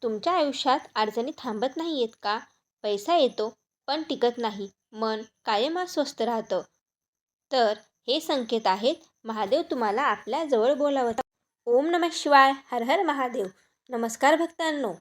तुमच्या आयुष्यात अडचणी थांबत नाही आहेत का? पैसा येतो पण टिकत नाही. मन कायम अस्वस्थ राहतं. तर हे संकेत आहेत महादेव तुम्हाला आपल्या जवळ बोलावतात. ओम नमः शिवाय. हर हर महादेव. नमस्कार भक्तांनो.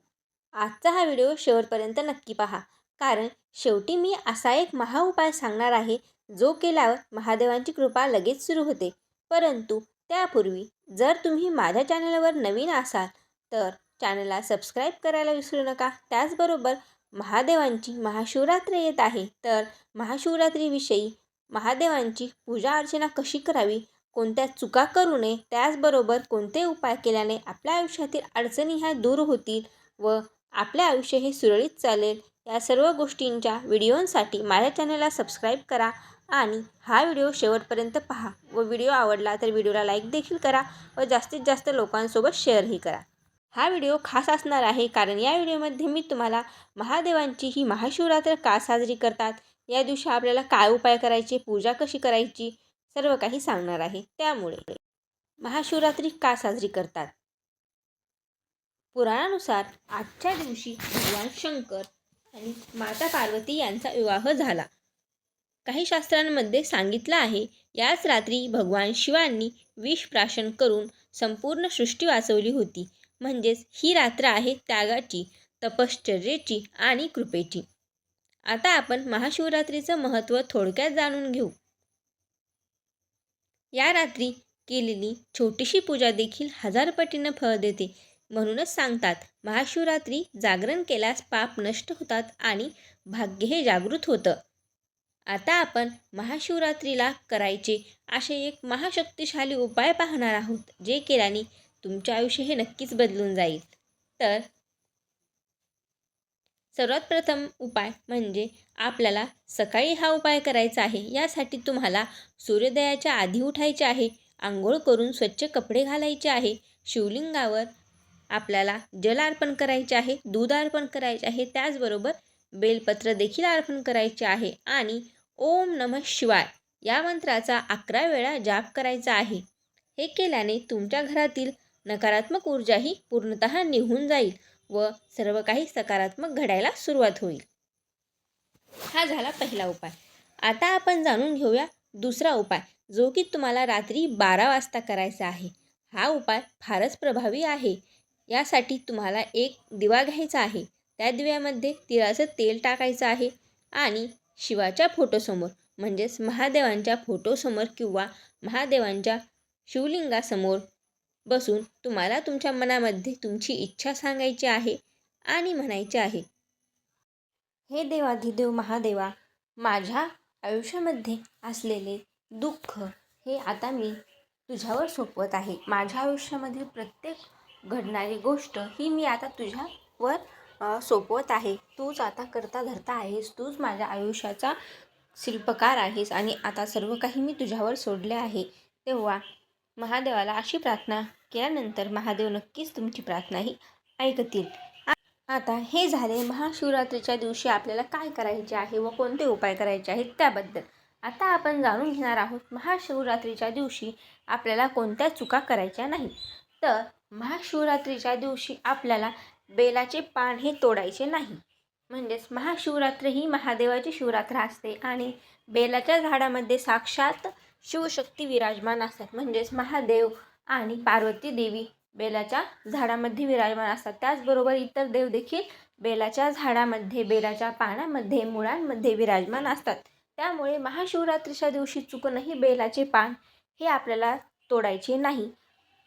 आजचा हा व्हिडिओ शेवटपर्यंत नक्की पहा. कारण शेवटी मी असा एक महाउपाय सांगणार आहे जो केल्यावर महादेवांची कृपा लगेच सुरू होते. परंतु त्यापूर्वी जर तुम्ही माझ्या चॅनलवर नवीन असाल तर चॅनलला सबस्क्राईब करायला विसरू नका. त्याचबरोबर महादेवांची महाशिवरात्र येत आहे तर महाशिवरात्रीविषयी महादेवांची पूजा अर्चना कशी करावी, कोणत्या चुका करू नये, त्याचबरोबर कोणते उपाय केल्याने आपल्या आयुष्यातील अडचणी ह्या दूर होतील व आपले आयुष्य हे सुरळीत चालेल, या सर्व गोष्टींच्या व्हिडिओंसाठी माझ्या चॅनलला सबस्क्राईब करा आणि हा व्हिडिओ शेवटपर्यंत पहा व व्हिडिओ आवडला तर व्हिडिओला लाईक देखील करा व जास्तीत जास्त लोकांसोबत शेअरही करा. हा व्हिडिओ खास असणार आहे कारण या व्हिडिओमध्ये मी तुम्हाला महादेवांची ही महाशिवरात्र का साजरी करतात, या दिवशी आपल्याला काय उपाय करायचे, पूजा कशी करायची, सर्व काही सांगणार आहे. त्यामुळे महाशिवरात्री का साजरी करतात? पुराणानुसार आजच्या दिवशी भगवान शंकर आणि माता पार्वती यांचा विवाह झाला. काही शास्त्रांमध्ये सांगितलं आहे याच रात्री भगवान शिवांनी विष प्राशन करून संपूर्ण सृष्टी वाचवली होती. म्हणजेच ही रात्र आहे त्यागाची, तपश्चर्येची आणि कृपेची. आता आपण महाशिवरात्रीचं महत्त्व थोडक्यात जाणून घेऊ. या रात्री केलेली छोटीशी पूजा देखील 1000 पटीनं फळ देते. म्हणूनच सांगतात महाशिवरात्री जागरण केल्यास पाप नष्ट होतात आणि भाग्य हे जागृत होतं. आता आपण महाशिवरात्रीला करायचे असे एक महाशक्तिशाली उपाय पाहणार आहोत जे केल्याने तुमचे आयुष्य हे नक्कीच बदलून जाईल. तर सर्वात प्रथम उपाय म्हणजे आपल्याला सकाळी हा उपाय करायचा आहे. यासाठी तुम्हाला सूर्योदयाच्या आधी उठायचे आहे. आंघोळ करून स्वच्छ कपडे घालायचे आहे. शिवलिंगावर आपल्याला जल अर्पण करायचे आहे, दूध अर्पण करायचे आहे, त्याचबरोबर बेलपत्र देखील अर्पण करायचे आहे आणि ओम नमः शिवाय या मंत्राचा 11 वेळा जाप करायचा आहे. हे केल्याने तुमच्या घरातील नकारात्मक ऊर्जा ही पूर्णतः निघून जाईल व सर्व काही सकारात्मक घडायला सुरुवात होईल. हा झाला पहिला उपाय. आता आपण जाणून घेऊया दुसरा उपाय जो की तुम्हाला रात्री 12 वाजता करायचा आहे. हा उपाय फारच प्रभावी आहे. यासाठी तुम्हाला एक दिवा घ्यायचा आहे. त्या दिव्यामध्ये तिळाचं तेल टाकायचं आहे आणि शिवाच्या फोटोसमोर म्हणजेच महादेवांच्या फोटोसमोर किंवा महादेवांच्या शिवलिंगासमोर बसून तुम्हाला तुमच्या मनामध्ये तुमची इच्छा सांगायची आहे आणि म्हणायचे आहे, हे देवाधिदेव महादेवा, माझ्या आयुष्यामध्ये असलेले दुःख हे आता मी तुझ्यावर सोपवत आहे. माझ्या आयुष्यामधील प्रत्येक घडणारी गोष्ट ही मी आता तुझ्यावर सोपवत आहे. तूच आता करता धरता आहेस, तूच माझ्या आयुष्याचा शिल्पकार आहेस आणि आता सर्व काही मी तुझ्यावर सोडले आहे. तेव्हा महादेवाला अशी प्रार्थना केल्यानंतर महादेव नक्कीच तुमची प्रार्थना ही ऐकतील. आता हे झाले महाशिवरात्रीच्या दिवशी आपल्याला काय करायचे आहे व कोणते उपाय करायचे आहेत त्याबद्दल. आता आपण जाणून घेणार आहोत महाशिवरात्रीच्या दिवशी आपल्याला कोणत्या चुका करायच्या नाही. तर महाशिवरात्रीच्या दिवशी आपल्याला बेलाचे पान हे तोडायचे नाही. म्हणजेच महाशिवरात्र ही महादेवाची शिवरात्र असते आणि बेलाच्या झाडामध्ये साक्षात शिवशक्ती विराजमान असतात. म्हणजेच महादेव आणि पार्वती देवी बेलाच्या झाडामध्ये विराजमान असतात. त्याचबरोबर इतर देव देखील बेलाच्या झाडामध्ये, बेलाच्या पानामध्ये, मुळांमध्ये विराजमान असतात. त्यामुळे महाशिवरात्रीच्या दिवशी चुकूनही बेलाचे पान हे आपल्याला तोडायचे नाही.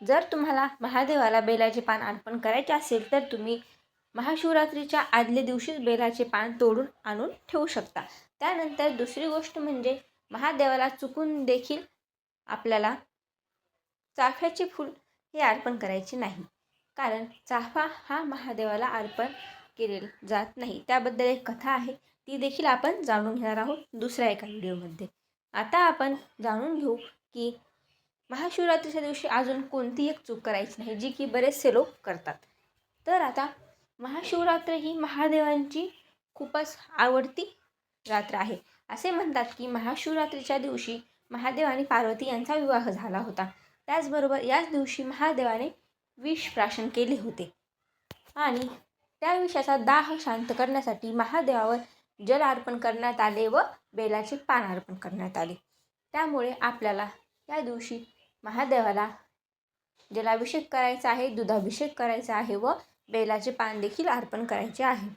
जर तुम्हाला महादेवाला बेलाचे पान अर्पण करायचे असेल तर तुम्ही महाशिवरात्रीच्या आदल्या दिवशीच बेलाचे पान तोडून आणून ठेवू शकता. त्यानंतर दुसरी गोष्ट म्हणजे महादेवाला चुकून देखील आपल्याला चाफ्याचे फूल हे अर्पण करायचे नाही. कारण चाफा हा महादेवाला अर्पण केले जात नाही. त्याबद्दल एक कथा आहे, ती देखील आपण जाणून घेणार आहोत दुसऱ्या एका व्हिडिओमध्ये. आता आपण जाणून घेऊ की महाशिवरात्रीच्या दिवशी अजून कोणती एक चूक करायची नाही जी की बरेचसे लोक करतात. तर आता महाशिवरात्र ही महादेवांची खूपच आवडती रात्र आहे. असे म्हणतात की महाशिवरात्रीच्या दिवशी महादेव आणि पार्वती यांचा विवाह झाला होता. त्याचबरोबर याच दिवशी महादेवाने विष प्राशन केले होते आणि त्या विषाचा दाह शांत करण्यासाठी महादेवावर जल अर्पण करण्यात आले व बेलाचे पान अर्पण करण्यात आले. त्यामुळे आपल्याला या दिवशी महादेवाला जलाभिषेक करायचा आहे, दुधाभिषेक करायचा आहे व बेलाचे पान देखील अर्पण करायचे आहे.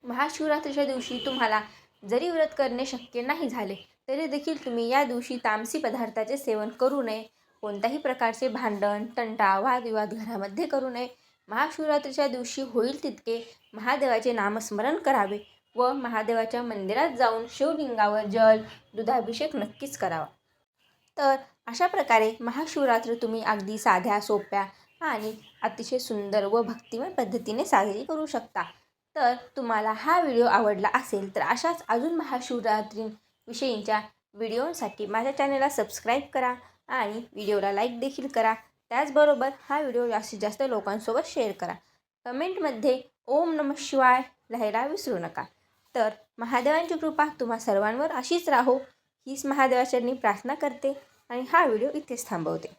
महाशिवरात्रीच्या दिवशी तुम्हाला जरी व्रत करणे शक्य नाही झाले तरी देखील तुम्ही या दिवशी तामसी पदार्थाचे सेवन करू नये. कोणत्याही प्रकारचे भांडण, तंटा, वादविवाद घरामध्ये करू नये. महाशिवरात्रीच्या दिवशी होईल तितके महादेवाचे नामस्मरण करावे व महादेवाच्या मंदिरात जाऊन शिवलिंगावर जल, दुधाभिषेक नक्कीच करावा. तर अशा प्रकारे महाशिवरात्र तुम्ही अगदी साध्या, सोप्या आणि अतिशय सुंदर व भक्तिमय पद्धतीने साजरी करू शकता. तर तुम्हाला हा व्हिडिओ आवडला असेल तर अशाच अजून महाशिवरात्रीविषयीच्या व्हिडिओसाठी माझ्या चॅनलला सबस्क्राईब करा आणि व्हिडिओला लाईक देखील करा. त्याचबरोबर हा व्हिडिओ जास्तीत जास्त लोकांसोबत शेअर करा. कमेंटमध्ये ओम नमः शिवाय लिहायला विसरू नका. तर महादेवांची कृपा तुम्हा सर्वांवर अशीच राहो हीच महादेवाचरणी प्रार्थना करते आणि हा व्हिडिओ इथेच थांबवते.